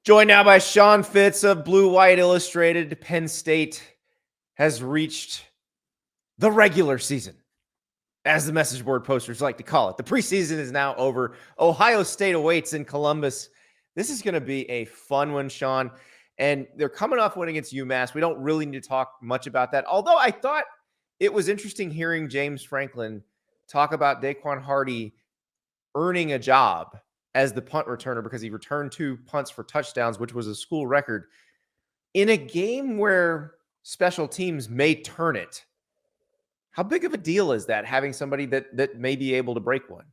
Joined now by Sean Fitz of Blue White Illustrated. Penn State has reached the regular season, as the message board posters like to call it. The preseason is now over. Ohio State awaits in Columbus. This is going to be a fun one, Sean. And they're coming off win against UMass. We don't really need to talk much about that. Although I thought it was interesting hearing James Franklin talk about Daquan Hardy earning a job as the punt returner because he returned 2 punts for touchdowns, which was a school record, in a game where special teams may turn it. How big of a deal is that, having somebody that may be able to break one?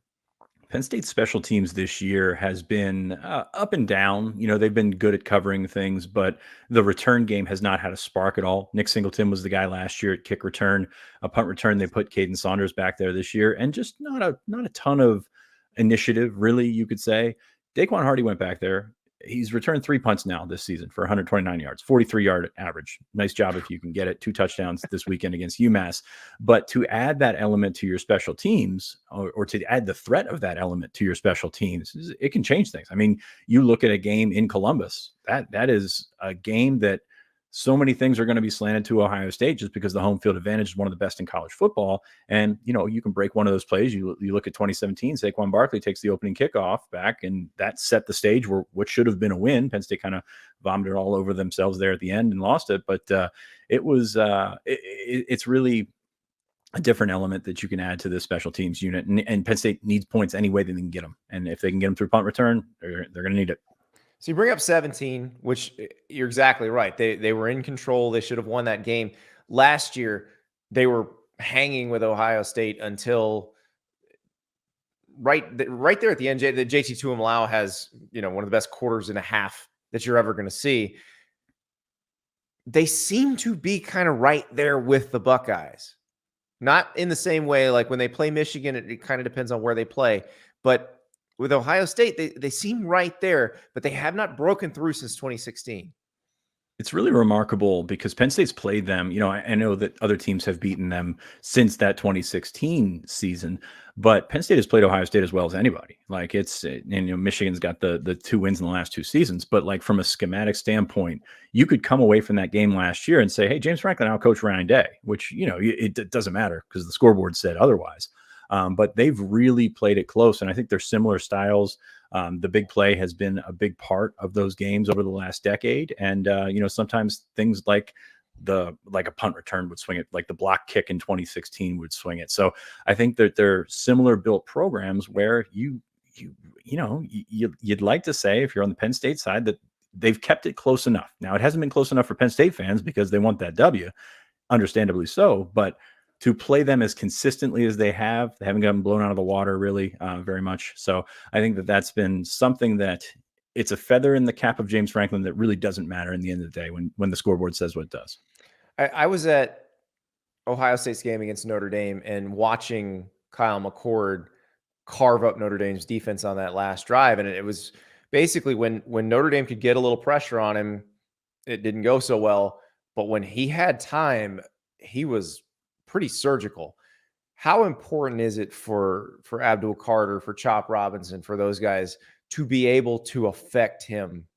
Penn State's special teams this year has been up and down. You know, they've been good at covering things, but the return game has not had a spark at all. Nick Singleton was the guy last year at kick return. A punt return, they put Caden Saunders back there this year, and just not a ton of initiative, really, you could say. Daquan Hardy went back there. He's returned 3 punts now this season for 129 yards, 43-yard average. Nice job if you can get it. 2 touchdowns this weekend against UMass. But to add that element to your special teams, or to add the threat of that element to your special teams, it can change things. I mean, you look at a game in Columbus, that is a game that so many things are going to be slanted to Ohio State just because the home field advantage is one of the best in college football. And, you know, you can break one of those plays. You look at 2017, Saquon Barkley takes the opening kickoff back, and that set the stage where what should have been a win. Penn State kind of vomited all over themselves there at the end and lost it. But it's really a different element that you can add to this special teams unit. And Penn State needs points any way that they can get them. And if they can get them through punt return, they're going to need it. So you bring up 17, which you're exactly right. They were in control. They should have won that game. Last year, they were hanging with Ohio State until right there at the end. The JT Tuimoloau has, one of the best quarters and a half that you're ever going to see. They seem to be kind of right there with the Buckeyes. Not in the same way, like when they play Michigan, it kind of depends on where they play. But with Ohio State, they seem right there, but they have not broken through since 2016. It's really remarkable because Penn State's played them. You know, I know that other teams have beaten them since that 2016 season, but Penn State has played Ohio State as well as anybody. Like Michigan's got the 2 wins in the last 2 seasons, but like from a schematic standpoint, you could come away from that game last year and say, hey, James Franklin outcoached Ryan Day, which, it doesn't matter because the scoreboard said otherwise. But they've really played it close, and I think they're similar styles. The big play has been a big part of those games over the last decade, and sometimes things like a punt return would swing it, like the block kick in 2016 would swing it. So I think that they're similar built programs where you'd like to say, if you're on the Penn State side, that they've kept it close enough. Now it hasn't been close enough for Penn State fans because they want that W, understandably so, but to play them as consistently as they haven't gotten blown out of the water really very much. So I think that's been something that it's a feather in the cap of James Franklin that really doesn't matter in the end of the day when the scoreboard says what it does. I was at Ohio State's game against Notre Dame and watching Kyle McCord carve up Notre Dame's defense on that last drive. And it was basically when Notre Dame could get a little pressure on him, it didn't go so well. But when he had time, he was pretty surgical. How important is it for Abdul Carter, for Chop Robinson, for those guys to be able to affect him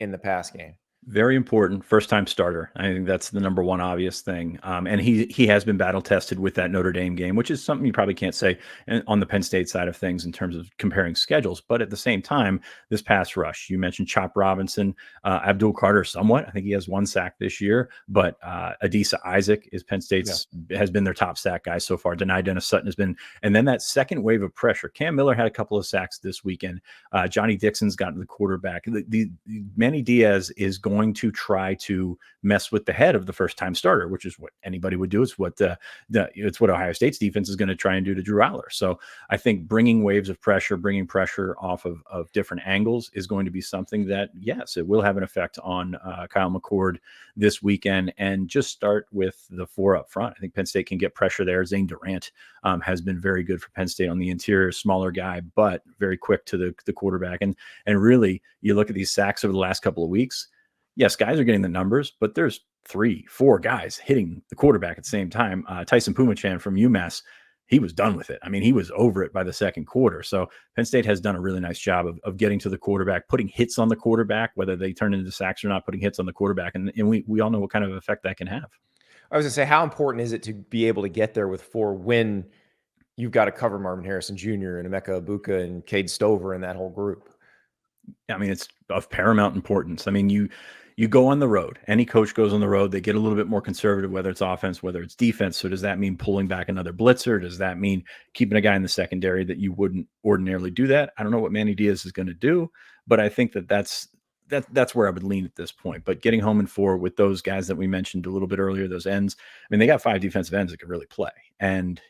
in the pass game? Very important. First-time starter. I think that's the number one obvious thing. And he has been battle-tested with that Notre Dame game, which is something you probably can't say on the Penn State side of things in terms of comparing schedules. But at the same time, this pass rush, you mentioned Chop Robinson, Abdul Carter somewhat. I think he has 1 sack this year. But Adisa Isaac is Penn State's has been their top sack guy so far. Denai Dennis Sutton has been. And then that second wave of pressure. Cam Miller had a couple of sacks this weekend. Johnny Dixon's gotten the quarterback. Manny Diaz is going to try to mess with the head of the first-time starter, which is what anybody would do. It's what it's what Ohio State's defense is going to try and do to Drew Aller. So I think bringing waves of pressure, bringing pressure off of different angles is going to be something that, yes, it will have an effect on Kyle McCord this weekend. And just start with the 4 up front. I think Penn State can get pressure there. Zane Durant has been very good for Penn State on the interior, smaller guy, but very quick to the quarterback. And really, you look at these sacks over the last couple of weeks. Yes, guys are getting the numbers, but there's 3-4 guys hitting the quarterback at the same time. Tyson Pumachan from UMass he was done with it. I mean, he was over it by the second quarter. So Penn State has done a really nice job of getting to the quarterback, putting hits on the quarterback, whether they turn into sacks or not, putting hits on the quarterback. And we all know what kind of effect that can have. I was going to say, how important is it to be able to get there with 4 when you've got to cover Marvin Harrison Jr. and Emeka Ibuka and Cade Stover and that whole group? I mean, it's of paramount importance. I mean, you go on the road. Any coach goes on the road. They get a little bit more conservative, whether it's offense, whether it's defense. So does that mean pulling back another blitzer? Does that mean keeping a guy in the secondary that you wouldn't ordinarily do that? I don't know what Manny Diaz is going to do, but I think that's where I would lean at this point. But getting home in 4 with those guys that we mentioned a little bit earlier, those ends, I mean, they got 5 defensive ends that can really play. And,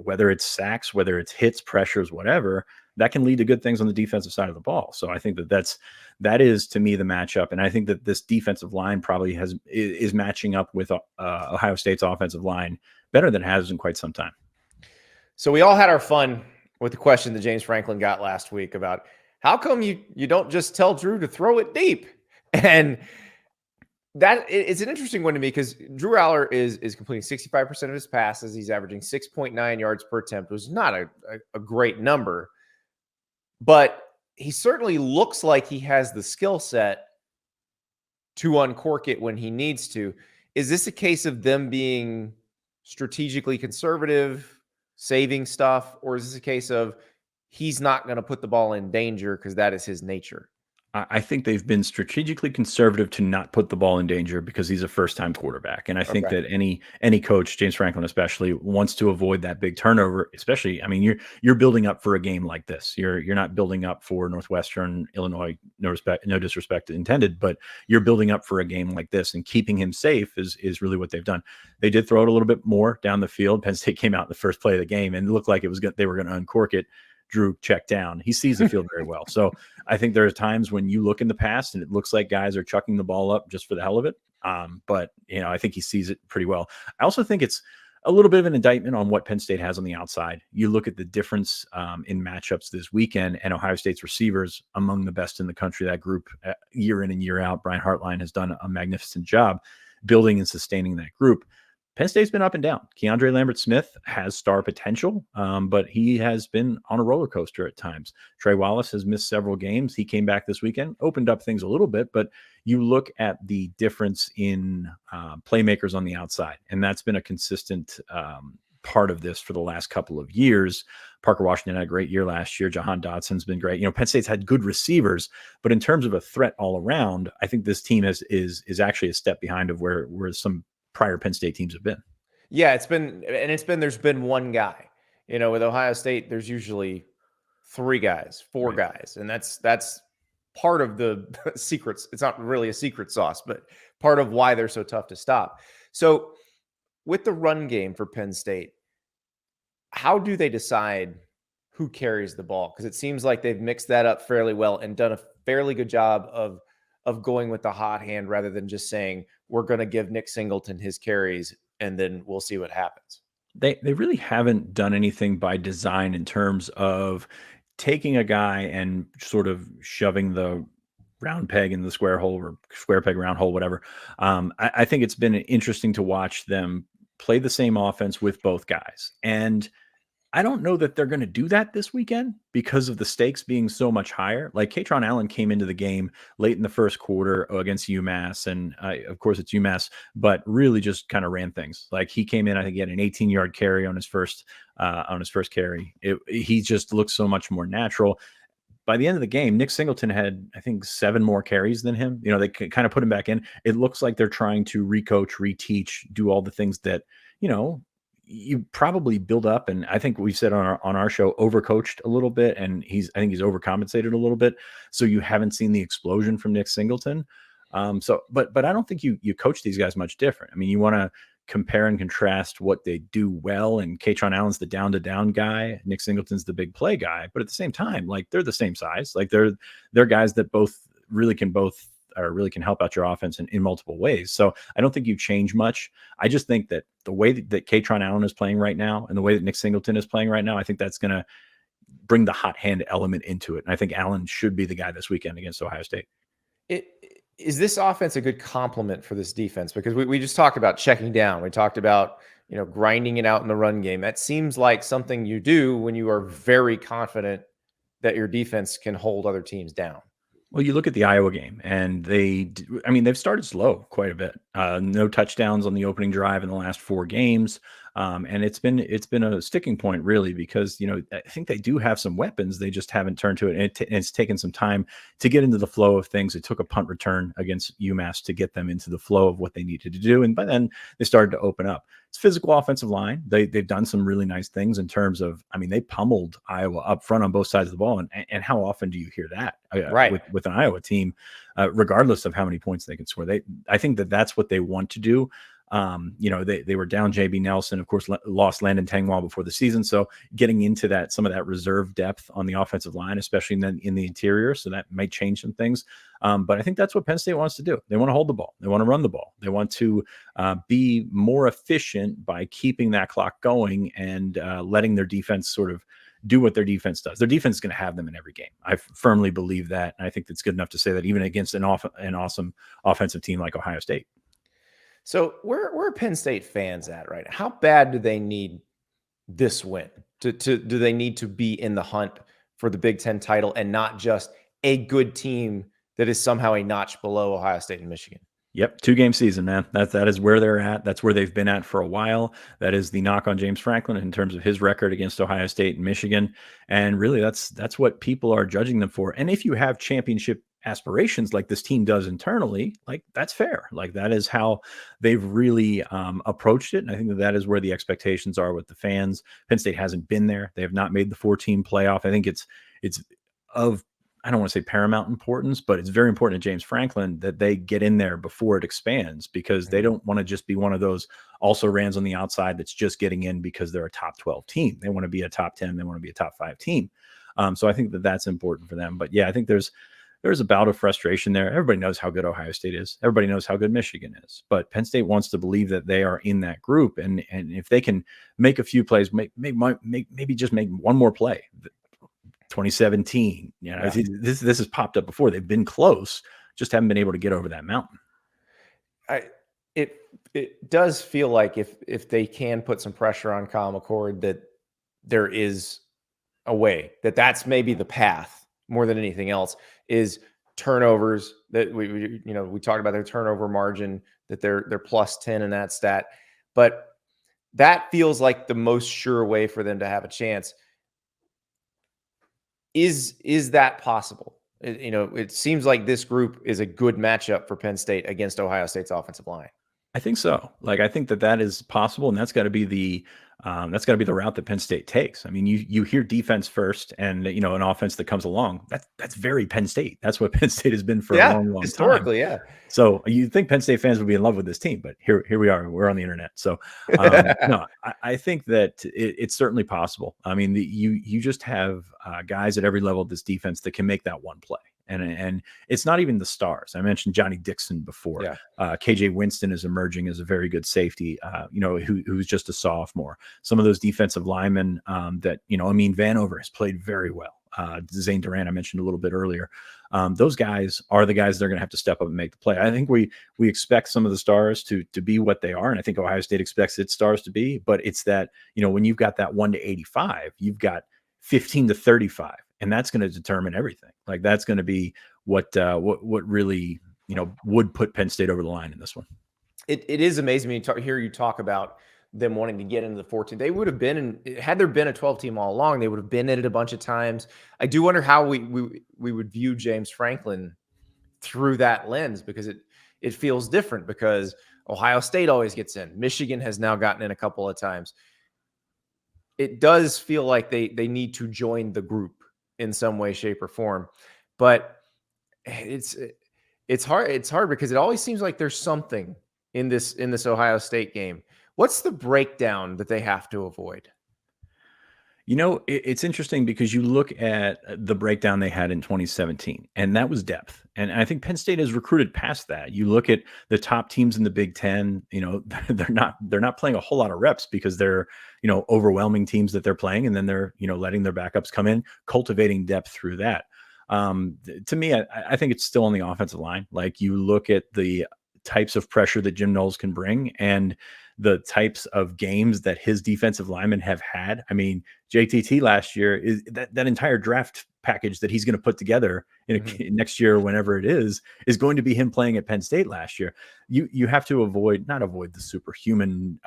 whether it's sacks, whether it's hits, pressures, whatever, that can lead to good things on the defensive side of the ball. So I think that is to me the matchup. And I think that this defensive line probably is matching up with Ohio State's offensive line better than it has in quite some time. So we all had our fun with the question that James Franklin got last week about how come you don't just tell Drew to throw it deep? And that it's an interesting one to me because Drew Aller is completing 65% of his passes. He's averaging 6.9 yards per attempt, which is not a great number, but he certainly looks like he has the skill set to uncork it when he needs to. Is this a case of them being strategically conservative, saving stuff, or is this a case of he's not going to put the ball in danger because that is his nature? I think they've been strategically conservative to not put the ball in danger because he's a first-time quarterback. And I think that any coach, James Franklin especially, wants to avoid that big turnover. Especially, I mean, you're building up for a game like this. You're not building up for Northwestern Illinois. No disrespect intended, but you're building up for a game like this, and keeping him safe is really what they've done. They did throw it a little bit more down the field. Penn State came out in the first play of the game and it looked like they were going to uncork it. Drew checked down. He sees the field very well. So I think there are times when you look in the past and it looks like guys are chucking the ball up just for the hell of it. But I think he sees it pretty well. I also think it's a little bit of an indictment on what Penn State has on the outside. You look at the difference in matchups this weekend, and Ohio State's receivers among the best in the country. That group year in and year out, Brian Hartline has done a magnificent job building and sustaining that group. Penn State's been up and down. Keandre Lambert-Smith has star potential, but he has been on a roller coaster at times. Trey Wallace has missed several games. He came back this weekend, opened up things a little bit, but you look at the difference in playmakers on the outside, and that's been a consistent part of this for the last couple of years. Parker Washington had a great year last year. Jahan Dotson's been great. Penn State's had good receivers, but in terms of a threat all around, I think this team is actually a step behind of where some prior Penn State teams have been. Yeah, there's been one guy. With Ohio State, there's usually 3 guys, 4 guys, and that's part of the secrets. It's not really a secret sauce, but part of why they're so tough to stop. So with the run game for Penn State, how do they decide who carries the ball? Because it seems like they've mixed that up fairly well and done a fairly good job of going with the hot hand rather than just saying, we're going to give Nick Singleton his carries and then we'll see what happens. They really haven't done anything by design in terms of taking a guy and sort of shoving the round peg in the square hole, or square peg, round hole, whatever. I think it's been interesting to watch them play the same offense with both guys. And I don't know that they're going to do that this weekend because of the stakes being so much higher. Like Katron Allen came into the game late in the first quarter against UMass, and of course it's UMass, but really just kind of ran things. Like he came in, I think he had an 18-yard carry on his first carry. He just looks so much more natural. By the end of the game, Nick Singleton had, I think, 7 more carries than him. They kind of put him back in. It looks like they're trying to recoach, reteach, do all the things that, you probably build up. And I think we've said on our show, overcoached a little bit, and I think he's overcompensated a little bit. So you haven't seen the explosion from Nick Singleton. But I don't think you coach these guys much different. I mean, you want to compare and contrast what they do well. And Katron Allen's the down to down guy. Nick Singleton's the big play guy. But at the same time, like they're the same size. Like they're guys that really can help out your offense in multiple ways. So I don't think you change much. I just think that the way that Katron Allen is playing right now and the way that Nick Singleton is playing right now, I think that's going to bring the hot hand element into it. And I think Allen should be the guy this weekend against Ohio State. Is this offense a good complement for this defense? Because we just talked about checking down. We talked about, grinding it out in the run game. That seems like something you do when you are very confident that your defense can hold other teams down. Well, you look at the Iowa game, and they've started slow quite a bit. No touchdowns on the opening drive in the last 4 games, and it's been a sticking point really because I think they do have some weapons, they just haven't turned to it, and it's taken some time to get into the flow of things. It took a punt return against UMass to get them into the flow of what they needed to do, and by then they started to open up. It's physical offensive line. They've done some really nice things in terms of, they pummeled Iowa up front on both sides of the ball, and how often do you hear that Right. with an Iowa team, regardless of how many points they can score? I think that's what they want to do. They were down JB Nelson, of course, lost Landon Tengwall before the season. So getting into some of that reserve depth on the offensive line, especially in the interior. So that might change some things. But I think that's what Penn State wants to do. They want to hold the ball. They want to run the ball. They want to be more efficient by keeping that clock going and letting their defense sort of do what their defense does. Their defense is going to have them in every game. I firmly believe that. And I think that's good enough to say that even against an awesome offensive team like Ohio State. So where are Penn State fans at right now? How bad do they need this win? Do they need to be in the hunt for the Big Ten title and not just a good team that is somehow a notch below Ohio State and Michigan? Yep, 2-game season, man. That is where they're at. That's where they've been at for a while. That is the knock on James Franklin in terms of his record against Ohio State and Michigan. And really, that's what people are judging them for. And if you have championship aspirations like this team does internally, like that's fair. Like that is how they've really approached it. And I think that is where the expectations are with the fans. Penn State hasn't been there. They have not made the 4-team playoff. I think it's of, I don't want to say paramount importance, but it's very important to James Franklin that they get in there before it expands, because they don't want to just be one of those also rans on the outside that's just getting in because they're a top 12 team. They want to be a top 10. They want to be a top 5 team. So I think that's important for them. But yeah, I think there's a bout of frustration there. Everybody knows how good Ohio State is. Everybody knows how good Michigan is. But Penn State wants to believe that they are in that group. And if they can make a few plays, maybe just make one more play. 2017, this has popped up before. They've been close, just haven't been able to get over that mountain. It does feel like if they can put some pressure on Kyle McCord, that there is a way that's maybe the path more than anything else, is turnovers. That we talked about their turnover margin, that they're plus 10 in that stat, but that feels like the most sure way for them to have a chance. Is that possible? It seems like this group is a good matchup for Penn State against Ohio State's offensive line. I think so. Like, I think that is possible, and that's got to be the route that Penn State takes. I mean, you hear defense first, and an offense that comes along. That's very Penn State. That's what Penn State has been for a long historically time. Yeah. So you think Penn State fans would be in love with this team, but here we are. We're on the internet. So no, I think that it's certainly possible. I mean, you just have guys at every level of this defense that can make that one play. And it's not even the stars. I mentioned Johnny Dixon before. Yeah. KJ Winston is emerging as a very good safety, who's just a sophomore. Some of those defensive linemen that, Amin Vanover has played very well. Zane Durant, I mentioned a little bit earlier. Those guys are the guys that are going to have to step up and make the play. I think we expect some of the stars to be what they are. And I think Ohio State expects its stars to be, but it's that, when you've got that 1 to 85, you've got 15 to 35. And that's going to determine everything. Like, that's going to be what really, would put Penn State over the line in this one. It is amazing when you talk about them wanting to get into the 14. They would have been had there been a 12 team all along, they would have been in it a bunch of times. I do wonder how we would view James Franklin through that lens, because it feels different, because Ohio State always gets in. Michigan has now gotten in a couple of times. It does feel like they need to join the group in some way, shape, or form. But it's hard. It's hard because it always seems like there's something in this Ohio State game. What's the breakdown that they have to avoid? It's interesting because you look at the breakdown they had in 2017, and that was depth. And I think Penn State has recruited past that. You look at the top teams in the Big Ten, they're not playing a whole lot of reps because they're, overwhelming teams that they're playing. And then they're, letting their backups come in, cultivating depth through that. To me, I think it's still on the offensive line. Like, you look at the types of pressure that Jim Knowles can bring and the types of games that his defensive linemen have had. I mean, JTT last year, is that entire draft package that he's going to put together in next year, whenever it is going to be him playing at Penn State last year. You have to not avoid the superhuman,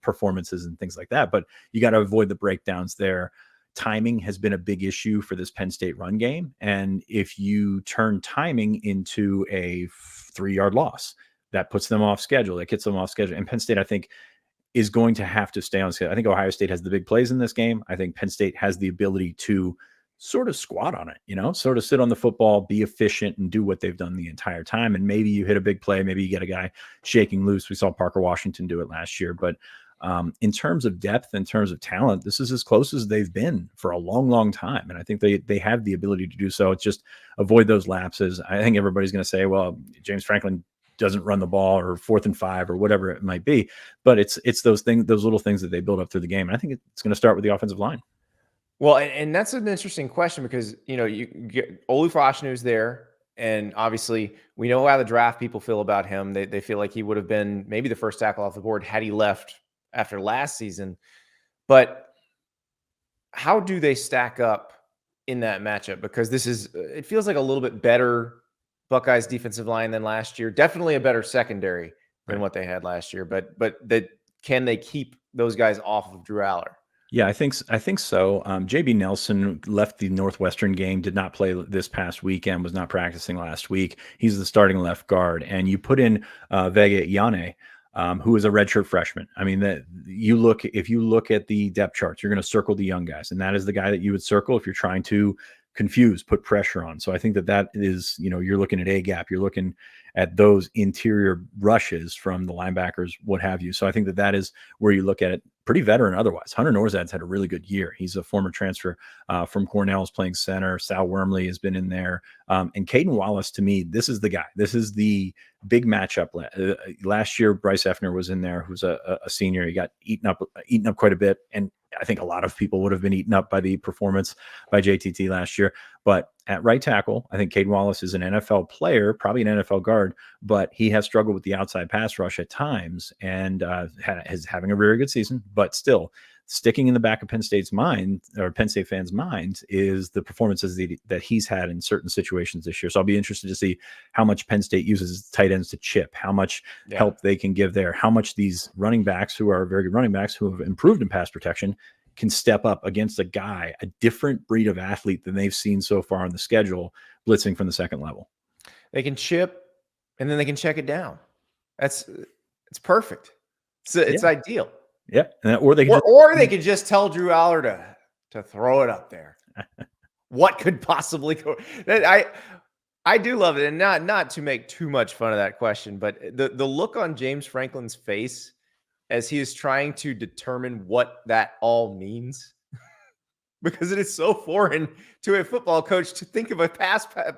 performances and things like that, but you got to avoid the breakdowns there. Timing has been a big issue for this Penn State run game. And if you turn timing into a 3-yard loss, that puts them off schedule. That gets them off schedule. And Penn State, I think, is going to have to stay on schedule. I think Ohio State has the big plays in this game. I think Penn State has the ability to sort of squat on it, sort of sit on the football, be efficient, and do what they've done the entire time. And maybe you hit a big play. Maybe you get a guy shaking loose. We saw Parker Washington do it last year. But in terms of depth, in terms of talent, this is as close as they've been for a long, long time. And I think they have the ability to do so. It's just avoid those lapses. I think everybody's going to say, well, James Franklin doesn't run the ball, or 4th and 5, or whatever it might be. But it's those things, those little things that they build up through the game. And I think it's going to start with the offensive line. Well, and that's an interesting question, because, you get Olufoshnu's there. And obviously we know how the draft people feel about him. They feel like he would have been maybe the first tackle off the board had he left after last season. But how do they stack up in that matchup? Because it feels like a little bit better Buckeyes defensive line than last year. Definitely a better secondary than what they had last year. But can they keep those guys off of Drew Aller? Yeah, I think so. JB Nelson left the Northwestern game, did not play this past weekend, was not practicing last week. He's the starting left guard. And you put in Vega Yane, who is a redshirt freshman. I mean, if you look at the depth charts, you're going to circle the young guys. And that is the guy that you would circle if you're trying to confuse, put pressure on. So I think that is, you're looking at A gap, you're looking at those interior rushes from the linebackers, what have you. So I think that is where you look at it. Pretty veteran otherwise. Hunter Norzad's had a really good year. He's a former transfer from Cornell, is playing center. Sal Wormley has been in there. And Caden Wallace, to me, this is the guy. This is the big matchup. Last year, Bryce Effner was in there, who's a senior. He got eaten up quite a bit. And I think a lot of people would have been eaten up by the performance by JTT last year. But at right tackle, I think Caden Wallace is an NFL player, probably an NFL guard, but he has struggled with the outside pass rush at times, and is having a very good season. But still, sticking in the back of Penn State's mind, or Penn State fans' minds, is the performances that he's had in certain situations this year. So I'll be interested to see how much Penn State uses tight ends to chip, how much help they can give there, how much these running backs, who are very good running backs, who have improved in pass protection, can step up against a different breed of athlete than they've seen so far on the schedule, blitzing from the second level. They can chip, and then they can check it down. It's perfect. It's ideal. Yeah, or they could just tell Drew Aller to throw it up there. What could possibly go? I do love it, and not to make too much fun of that question, but the look on James Franklin's face as he is trying to determine what that all means, because it is so foreign to a football coach to think of a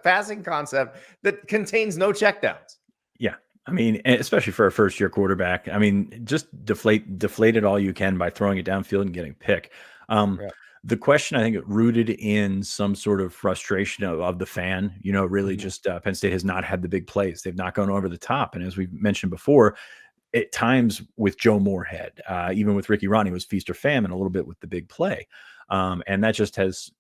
passing concept that contains no checkdowns. Yeah. I mean, especially for a first-year quarterback. I mean, just deflate it all you can by throwing it downfield and getting pick. The question, I think, rooted in some sort of frustration of the fan. Really, just Penn State has not had the big plays. They've not gone over the top. And as we mentioned before, at times with Joe Moorhead, even with Ricky Ronnie, was feast or famine a little bit with the big play. And that just has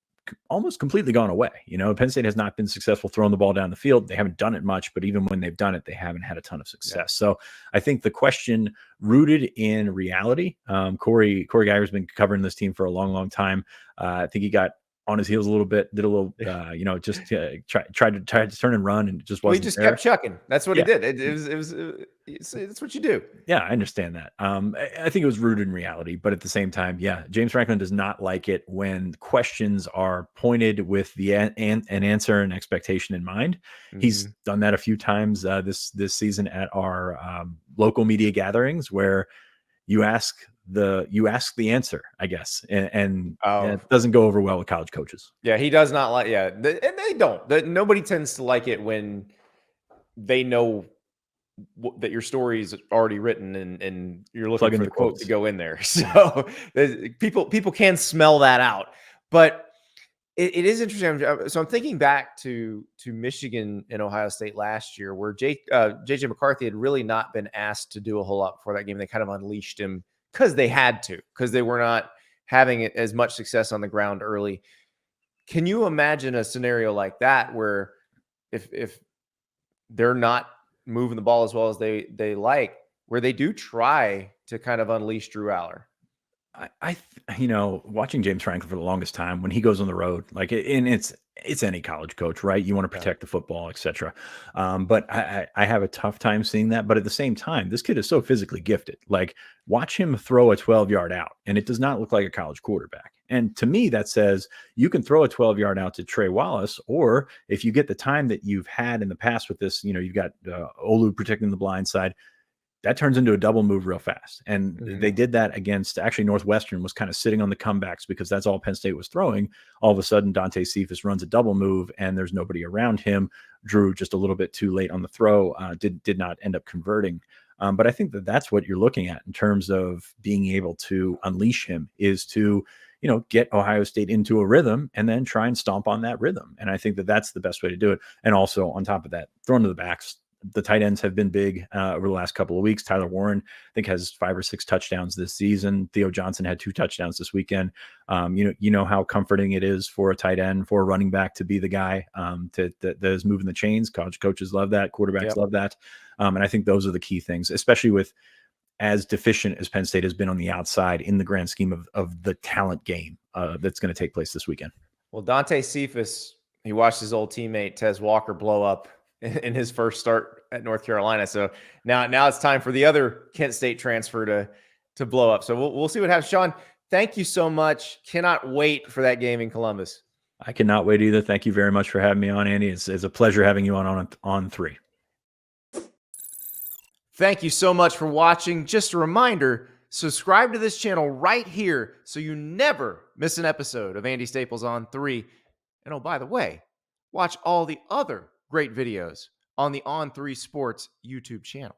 almost completely gone away. Penn State has not been successful throwing the ball down the field. They haven't done it much, but even when they've done it, they haven't had a ton of success. Yeah. So I think the question rooted in reality, Corey Geiger's been covering this team for a long, long time. I think he got on his heels a little bit, did a little, just tried to turn and run, and it just wasn't. He just kept chucking. That's what he did. It's what you do. Yeah, I understand that. I think it was rooted in reality, but at the same time, James Franklin does not like it when questions are pointed with an answer and expectation in mind. Mm-hmm. He's done that a few times this season at our local media gatherings, where you ask the answer, I guess, and it doesn't go over well with college coaches. Yeah, he does not like. Yeah, and they don't. Nobody tends to like it when they know that your story is already written and you're looking for the quote to go in there. So people can smell that out. But It is interesting. So I'm thinking back to Michigan and Ohio State last year, where JJ McCarthy had really not been asked to do a whole lot before that game. They kind of unleashed him because they had to, because they were not having as much success on the ground early. Can you imagine a scenario like that where if they're not moving the ball as well as they like, where they do try to kind of unleash Drew Aller? Watching James Franklin for the longest time when he goes on the road, and it's any college coach, right? You want to protect the football, etc. But I have a tough time seeing that. But at the same time, this kid is so physically gifted. Like, watch him throw a 12-yard out, and it does not look like a college quarterback. And to me, that says you can throw a 12-yard out to Trey Wallace, or if you get the time that you've had in the past with this, you've got Olu protecting the blind side, that turns into a double move real fast. And they did that against, actually, Northwestern was kind of sitting on the comebacks because that's all Penn State was throwing. All of a sudden, Dante Cephas runs a double move and there's nobody around him. Drew just a little bit too late on the throw, did not end up converting. But I think that's what you're looking at in terms of being able to unleash him, is to, get Ohio State into a rhythm and then try and stomp on that rhythm. And I think that's the best way to do it. And also, on top of that, throwing to the backs. The tight ends have been big over the last couple of weeks. Tyler Warren, I think, has 5 or 6 touchdowns this season. Theo Johnson had 2 touchdowns this weekend. You know how comforting it is for a tight end, for a running back, to be the guy that is moving the chains. College coaches love that. Quarterbacks love that. And I think those are the key things, especially with as deficient as Penn State has been on the outside in the grand scheme of the talent game that's going to take place this weekend. Well, Dante Cephas, he watched his old teammate Tez Walker blow up in his first start at North Carolina. So now it's time for the other Kent State transfer to blow up. So we'll see what happens. Sean, thank you so much. Cannot wait for that game in Columbus. I cannot wait either. Thank you very much for having me on, Andy. It's a pleasure having you on 3. Thank you so much for watching. Just a reminder, subscribe to this channel right here so you never miss an episode of Andy Staples on 3. And oh, by the way, watch all the other great videos on the On3 Sports YouTube channel.